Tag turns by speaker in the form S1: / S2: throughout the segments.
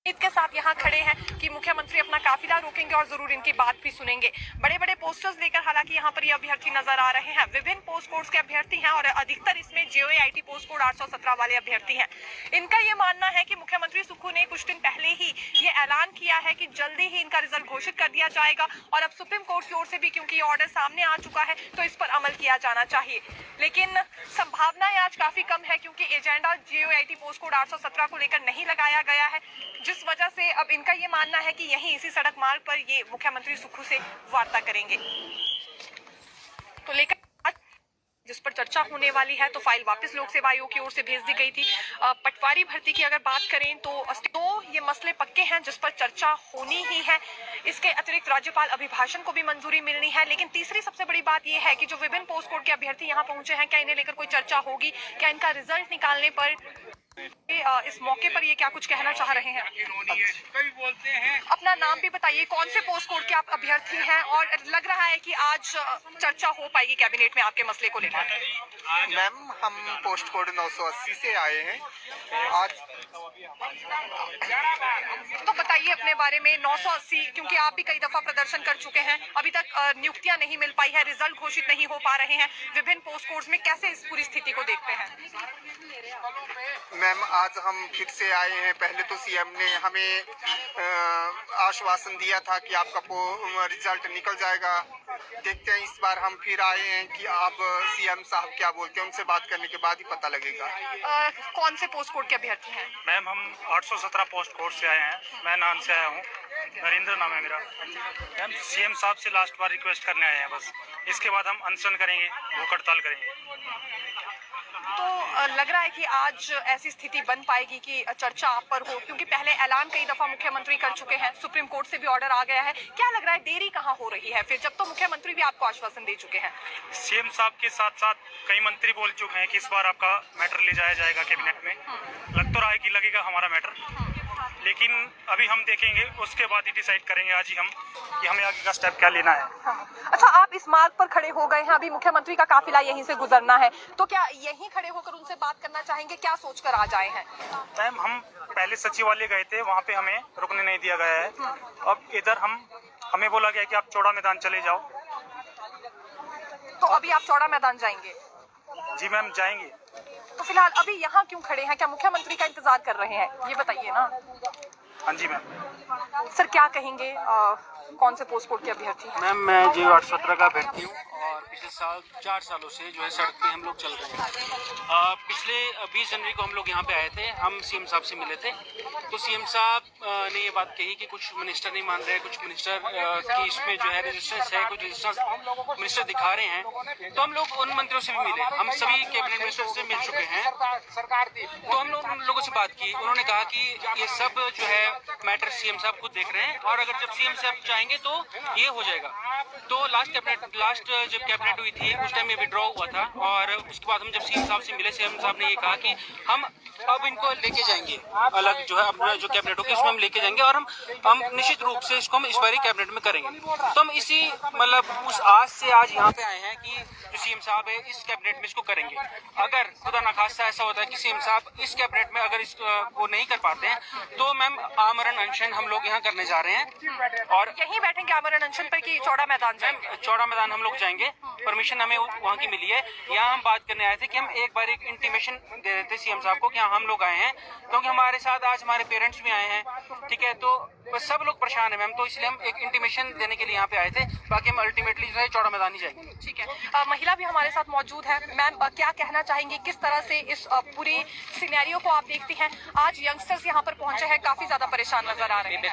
S1: इसके साथ यहाँ खड़े हैं कि मुख्यमंत्री अपना काफिला रोकेंगे और जरूर इनकी बात भी सुनेंगे। बड़े बड़े पोस्टर्स लेकर हालांकि यहाँ पर ये अभ्यर्थी नजर आ रहे हैं। विभिन्न पोस्ट कोड्स के अभ्यर्थी हैं और अधिकतर इसमें JOAIT पोस्ट कोड 817 वाले अभ्यर्थी हैं। इनका ये मानना है कि मुख्यमंत्री सुक्खू ने कुछ दिन पहले ही ये ऐलान किया है कि जल्दी ही इनका रिजल्ट घोषित कर दिया जाएगा और अब सुप्रीम कोर्ट की ओर से भी क्योंकि ऑर्डर सामने आ चुका है तो इस पर अमल किया जाना चाहिए। लेकिन संभावनाएं आज काफी कम है क्योंकि एजेंडा JOAIT पोस्ट कोड 817 को लेकर नहीं लगाया गया है, जिस वजह से अब इनका ये मानना है कि यहीं इसी सड़क मार्ग पर ये मुख्यमंत्री सुक्खू से वार्ता करेंगे। तो लेकर जिस पर चर्चा होने वाली है तो फाइल वापस लोक सेवा आयोग की ओर से भेज दी गई थी। पटवारी भर्ती की अगर बात करें तो ये मसले पक्के हैं जिस पर चर्चा होनी ही है। इसके अतिरिक्त राज्यपाल अभिभाषण को भी मंजूरी मिलनी है। लेकिन तीसरी सबसे बड़ी बात यह है कि जो विभिन्न पोस्ट कोड के अभ्यर्थी यहाँ पहुंचे हैं, क्या इन्हें लेकर कोई चर्चा होगी, क्या इनका रिजल्ट निकालने पर इस मौके पर ये क्या कुछ कहना चाह रहे हैं? बोलते हैं अपना नाम भी बताइए, कौन से पोस्ट कोड के आप अभ्यर्थी हैं और लग रहा है कि आज चर्चा हो पाएगी कैबिनेट में आपके मसले को लेकर?
S2: मैम, हम पोस्ट कोड 980 से आए हैं आज।
S1: तो बताइए अपने बारे में। 980 क्योंकि आप भी कई दफा प्रदर्शन कर चुके हैं, अभी तक नियुक्तियां नहीं मिल पाई है, रिजल्ट घोषित नहीं हो पा रहे हैं विभिन्न पोस्ट कोड्स में, कैसे इस पूरी स्थिति को देखते हैं?
S2: मैम, आज हम फिर से आए हैं। पहले तो सीएम ने हमें आश्वासन दिया था कि आपका रिजल्ट निकल जाएगा। देखते हैं इस बार हम फिर आए हैं कि आप सीएम साहब क्या बोलते हैं, उनसे बात करने के बाद ही पता लगेगा।
S1: कौन से पोस्ट कोड के अभ्यर्थी हैं?
S3: मैम, हम 817 पोस्ट कोड से आए हैं। मैं नान से आया हूँ, नरेंद्र नाम है मेरा। मैम, सीएम साहब से लास्ट बार रिक्वेस्ट करने आए हैं बस। इसके बाद हम अनशन करेंगे, भूख हड़ताल करेंगे।
S1: तो लग रहा है कि आज ऐसी स्थिति बन पाएगी कि चर्चा आप पर हो, क्योंकि पहले ऐलान कई दफा मुख्यमंत्री कर चुके हैं, सुप्रीम कोर्ट से भी ऑर्डर आ गया है। क्या लग रहा है देरी कहाँ हो रही है फिर, जब तो मुख्यमंत्री भी आपको आश्वासन दे चुके हैं?
S3: सीएम साहब के साथ साथ कई मंत्री बोल चुके हैं कि इस बार आपका मैटर ले जाया जाएगा कैबिनेट में। लग तो रहा है कि लगेगा हमारा मैटर, लेकिन अभी हम देखेंगे, उसके बाद ही डिसाइड करेंगे आज ही हम कि हमें आगे का स्टेप क्या लेना है।
S1: अच्छा, आप इस मार्ग पर खड़े हो गए हैं, अभी मुख्यमंत्री का काफिला यहीं से गुजरना है, तो क्या यहीं खड़े होकर उनसे बात करना चाहेंगे? क्या सोचकर आ जाए हैं?
S3: मैम, हम पहले सचिवालय गए थे, वहाँ पे हमें रुकने नहीं दिया गया है। अब इधर हमें बोला गया कि आप चौड़ा मैदान चले जाओ।
S1: तो अभी आप चौड़ा मैदान जाएंगे?
S3: जी मैम, जाएंगे।
S1: तो फिलहाल अभी यहाँ क्यों खड़े हैं? क्या मुख्यमंत्री का इंतजार कर रहे हैं, ये बताइए ना।
S3: हाँ जी मैम।
S1: सर, क्या कहेंगे, कौन से पोस्ट कोड के अभ्यर्थी हैं?
S4: मैम, मैं JO817 का अभ्यर्थी हूँ और पिछले 4 सालों से जो है सड़क पे हम लोग चल रहे हैं। पिछले 20 जनवरी को हम लोग यहाँ पे आए थे, हम सीएम साहब से मिले थे। तो सीएम साहब ने ये बात कही कि कुछ मिनिस्टर नहीं मान रहे, कुछ मिनिस्टर की इसमें जो है रेजिस्टेंस है, कुछ रेजिस्टेंस मिनिस्टर दिखा रहे हैं। तो हम लोग उन मंत्रियों से भी मिले, हम सभी कैबिनेट मिनिस्टर से मिल चुके हैं। तो हम लोग उन लोगों से बात की, उन्होंने कहा कि ये सब जो है मैटर सीएम साहब खुद देख रहे हैं और अगर जब सीएम साहब चाहेंगे तो ये हो जाएगा। तो लास्ट जब कैबिनेट हुई थी उस टाइम ये विड्रॉ हुआ था और उसके बाद हम जब सीएम साहब से मिले, सीएम साहब ने ये कहा कि हम अब इनको लेके जाएंगे, अलग जो है अपना जो कैबिनेट होगी उसमें हम लेके जाएंगे और हम निश्चित रूप से इसको हम इस बारी कैबिनेट में करेंगे। तो हम इसी मतलब उस आज से आज यहाँ पे आए हैं कि जो सीएम साहब है इस कैबिनेट में इसको करेंगे। अगर खुदा न खास्ता ऐसा होता है कि सीएम साहब इस कैबिनेट में अगर इसको नहीं कर पाते हैं तो मैम आमरण अनशन हम लोग यहाँ करने जा रहे हैं। और
S1: यहीं बैठेंगे आमरण अनशन पर कि चौड़ा मैदान जाएंगे?
S4: चौड़ा मैदान हम लोग जाएंगे, परमिशन हमें वहाँ की मिली है। यहाँ हम बात करने आए थे कि हम एक बार एक इंटीमेशन दे देते सीएम साहब को कि हाँ हम लोग आए हैं, क्योंकि हमारे साथ आज हमारे पेरेंट्स भी आए हैं, ठीक है। तो बस सब लोग परेशान है मैम, तो इसलिए हम एक इंटीमेशन देने के लिए यहाँ पे आए थे। बाकी हम अल्टीमेटली जो है चौड़ा मैदान ही जाएंगे।
S1: ठीक है, महिला भी हमारे साथ मौजूद है। मैम, क्या कहना चाहेंगी, किस तरह से इस पूरी सिनेरियो को आप देखती हैं? आज यंगस्टर्स यहाँ पर पहुंचे हैं, काफी ज्यादा परेशान नजर आ रहे हैं।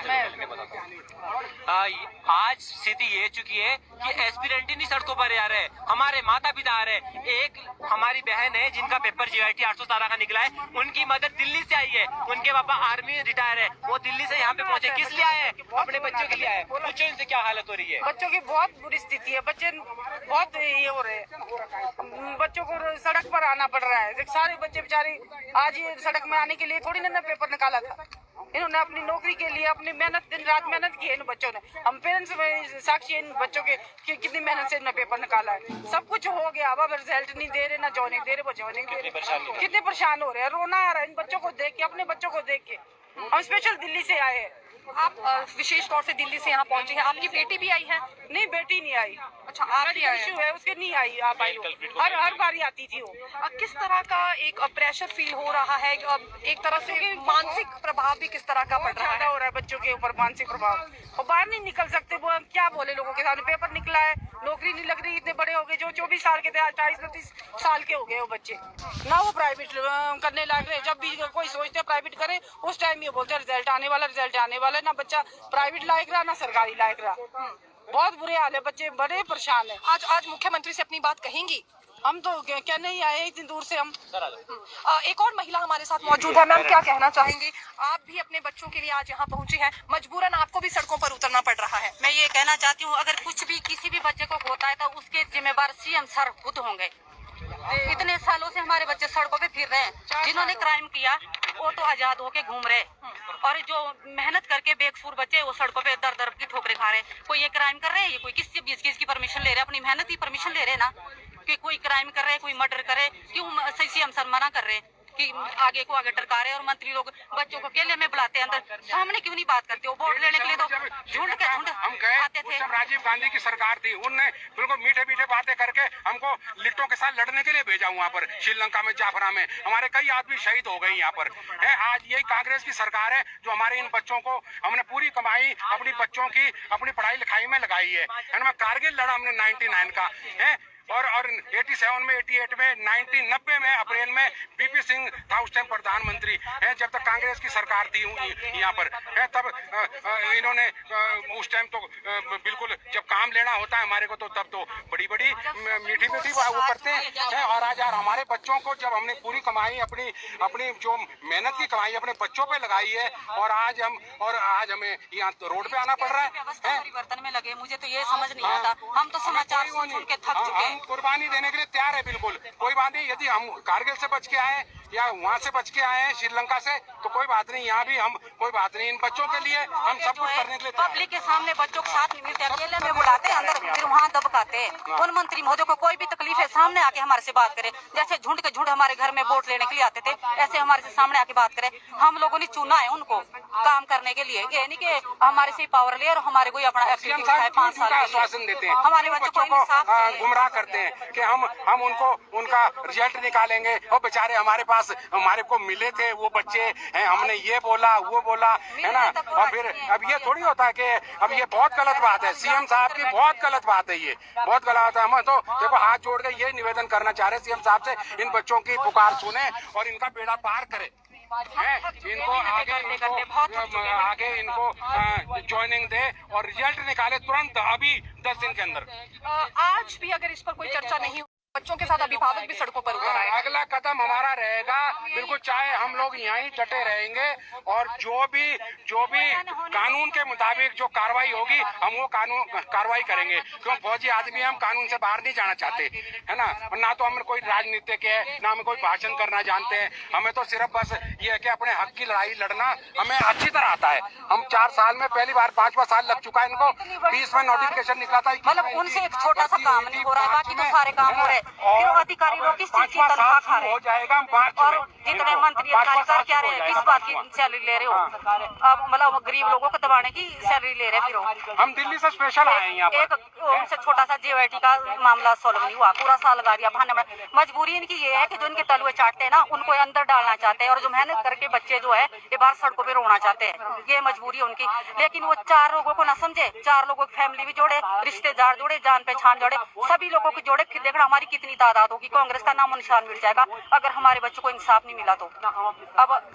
S5: आज स्थिति ये चुकी है कि एस्पिरेंट ही नहीं सड़कों पर आ रहे हैं, हमारे माता पिता आ रहे हैं। एक हमारी बहन है जिनका पेपर JOAIT 817 का निकला है, उनकी मदद दिल्ली से आई है, उनके पापा आर्मी रिटायर है, वो दिल्ली से यहाँ पे पहुंचे। किस लिए आए हैं? अपने बच्चों के लिए आए। पूछो इनसे क्या हालत हो रही है।
S6: बच्चों की बहुत बुरी स्थिति है, बच्चे बहुत ये हो रहे हैं, बच्चों को सड़क पर आना पड़ रहा है। सारे बच्चे बेचारे आज ये सड़क में आने के लिए थोड़ी ना पेपर निकाला था, इन्होंने अपनी नौकरी के लिए अपनी मेहनत, दिन रात मेहनत की है इन बच्चों ने। हम पेरेंट्स में साक्षी इन बच्चों के कि कितनी मेहनत से इन्होंने पेपर निकाला है। सब कुछ हो गया, अब रिजल्ट नहीं दे रहे, ना जॉइनिंग दे रहे, वो जॉइनिंग दे रहे। कितने परेशान हो रहे हैं, रोना आ रहा है इन बच्चों को देख के, अपने बच्चों को देख के। हम स्पेशल दिल्ली से आए हैं।
S1: आप विशेष तौर से दिल्ली से यहाँ पहुंचे हैं, आपकी बेटी भी आई है?
S6: नहीं, बेटी नहीं आई।
S1: अच्छा, आप भी आए
S6: इशू
S1: हैं।
S6: है उसके, नहीं आई। आप आई हो, हर बार आती थी वो।
S1: किस तरह का एक प्रेशर फील हो रहा है, एक तरह से मानसिक प्रभाव भी किस तरह का पड़ रहा
S6: ज्यादा
S1: है?
S6: हो रहा है बच्चों के ऊपर मानसिक प्रभाव। वो बाहर नहीं निकल सकते, वो क्या बोले लोगों के सामने। पेपर निकला है, नौकरी नहीं लग रही, इतने बड़े हो गए, जो 24 साल के थे आज 28-29 साल के हो गए वो बच्चे ना। वो प्राइवेट करने लायक रहे। जब भी कोई सोचते हैं प्राइवेट करे, उस टाइम ये बोलते हैं रिजल्ट आने वाला, रिजल्ट आने वाला। ना बच्चा प्राइवेट लायक रहा ना सरकारी लायक रहा। बहुत बुरे हाल है, बच्चे बड़े परेशान है।
S1: आज मुख्यमंत्री से अपनी बात कहेंगी?
S6: हम तो कहने ही आए इतनी दूर से हम।
S1: एक और महिला हमारे साथ मौजूद है। मैम, क्या कहना चाहेंगी? आप भी अपने बच्चों के लिए आज यहाँ पहुँची हैं, मजबूरन आपको भी सड़कों पर उतरना पड़ रहा है।
S7: मैं ये कहना चाहती हूँ, अगर कुछ भी किसी भी बच्चे को होता है तो उसके जिम्मेवार सीएम सर खुद होंगे। इतने सालों से हमारे बच्चे सड़कों पे फिर रहे हैं। जिन्होंने क्राइम किया वो तो आजाद होके घूम रहे, और जो मेहनत करके बेकसूर बच्चे वो सड़कों पे दर दर की ठोकरें खा रहे हैं। कोई ये क्राइम कर रहे हैं, ये कोई किस चीज की परमिशन ले रहे हैं? अपनी मेहनत की परमिशन ले रहे हैं ना, कि कोई क्राइम कर रहे हैं, कोई मर्डर करे, क्यों सीएम सर मना कर रहे हैं कि आगे को आगे टरका रहे हैं? और मंत्री लोग बच्चों को अकेले में बुलाते हैं अंदर, सामने क्यों नहीं बात करते? वो वोट लेने के लिए तो झुंड के झुंड
S8: हम गए,
S7: आते थे।
S8: उस समय राजीव गांधी की सरकार थी, उनने बिल्कुल मीठे मीठे बातें करके हमको लिट्टों के साथ लड़ने के लिए भेजा वहाँ पर श्रीलंका में, जाफरा में। हमारे कई आदमी शहीद हो गए यहाँ पर है। आज यही कांग्रेस की सरकार है जो हमारे इन बच्चों को, हमने पूरी कमाई अपनी बच्चों की अपनी पढ़ाई लिखाई में लगाई है ना। कारगिल लड़ा हमने 99 का है, और 87 में, 88 में, 1990 में अप्रैल में बीपी सिंह था उस टाइम प्रधानमंत्री है, जब तक कांग्रेस की सरकार थी यहाँ पर है। तब इन्होंने उस टाइम तो बिल्कुल जब काम लेना होता है हमारे को तो तब तो बड़ी बड़ी मीठी मीठी वो करते हैं। और आज यार हमारे बच्चों को जब हमने पूरी कमाई अपनी जो मेहनत की कमाई अपने बच्चों पे लगाई है, और आज हमें यहाँ रोड पे आना पड़ रहा है।
S7: परिवर्तन में लगे, मुझे तो ये समझ नहीं आता। हम तो समाचार सुन के थक चुके हैं।
S8: कुर्बानी देने के लिए तैयार है, बिल्कुल कोई बात नहीं। यदि हम कारगिल से बच के आए या वहाँ से बच के आए हैं श्रीलंका से, तो कोई बात नहीं, यहाँ भी हम कोई बात नहीं, इन बच्चों के लिए हम सब कुछ करने के लिए तैयार हैं।
S7: पब्लिक के सामने बच्चों के साथ नहीं मिलते, अकेले में बुलाते हैं अंदर, फिर वहाँ दबकाते हैं। उन मंत्री महोदय को कोई भी तकलीफ है सामने आके हमारे से बात करे। जैसे झुंड के झुंड हमारे घर में वोट लेने के लिए आते थे, ऐसे हमारे से सामने आके बात करे। हम लोगों ने चुना है उनको काम करने के लिए, ये नहीं कि हमारे से पावर ले और हमारे को अपना एक्टिविटी उठाए 5 साल
S8: आश्वासन देते हैं,
S7: हमारे बच्चों को
S8: गुमराह करते हैं कि हम उनका रिजल्ट निकालेंगे, और बेचारे हमारे पास हमारे को मिले थे वो बच्चे हैं, हमने ये बोला वो बोला है ना। और फिर अब ये थोड़ी होता है कि अब ये बहुत गलत बात है, सीएम साहब की बहुत गलत बात है, ये बहुत गलत है। हम तो देखो हाथ जोड़ के ये निवेदन करना चाह रहे हैं सीएम साहब से, इन बच्चों की पुकार सुने और इनका बेड़ा पार करे है। इनको आगे इनको ज्वाइनिंग दे और रिजल्ट निकाले तुरंत, अभी 10 दिन के अंदर।
S1: आज भी अगर इस पर कोई चर्चा नहीं हो, बच्चों के साथ अभिभावक भी सड़कों पर उतर आए।
S8: अगला कदम हमारा रहेगा बिल्कुल, चाहे हम लोग यहीं डटे रहेंगे, और जो भी कानून के मुताबिक जो कार्रवाई होगी हम वो कार्रवाई करेंगे, क्यों फौजी आदमी हम कानून से बाहर नहीं जाना चाहते है ना। ना तो हमें कोई राजनीतिक है, ना हमें कोई भाषण करना जानते हैं, हमें तो सिर्फ बस ये है कि अपने हक की लड़ाई लड़ना हमें अच्छी तरह आता है। हम 4 साल में पहली बार 5वां साल लग चुका है इनको, 20 में नोटिफिकेशन निकला था,
S7: मतलब उनसे एक छोटा सा काम नहीं हो रहा है, बाकी तो सारे काम हो रहे हैं। फिर अधिकारी लोग किस चीज की तनख्वाह खा रहे हैं?
S8: हो जाएगा
S7: और जितने मंत्री अधिकारी कर क्या रहे हैं, किस बात की सैलरी ले रहे हो? अब मतलब गरीब लोगों को दबाने की सैलरी ले रहे हैं। फिर
S8: हम दिल्ली से स्पेशल आए हैं यहाँ पर।
S7: एक उनसे छोटा सा JYT का मामला सॉल्व नहीं हुआ, पूरा साल लगा दिया बहाने में। मजबूरी इनकी ये है कि जो इनके तलुए चाटते हैं ना, उनको अंदर डालना चाहते हैं, और जो मेहनत करके बच्चे जो है ये बाहर सड़कों पे रोना चाहते हैं। ये मजबूरी है उनकी। लेकिन वो 4 लोगों को ना समझे, 4 लोगों की फैमिली भी जोड़े, रिश्तेदार जोड़े, जान पहचान जोड़े, सभी लोगों को जोड़े। फिर देखना हमारी कितनी तादाद होगी। कांग्रेस का नामो निशान मिट जाएगा अगर हमारे बच्चों को इंसाफ नहीं मिला तो। अब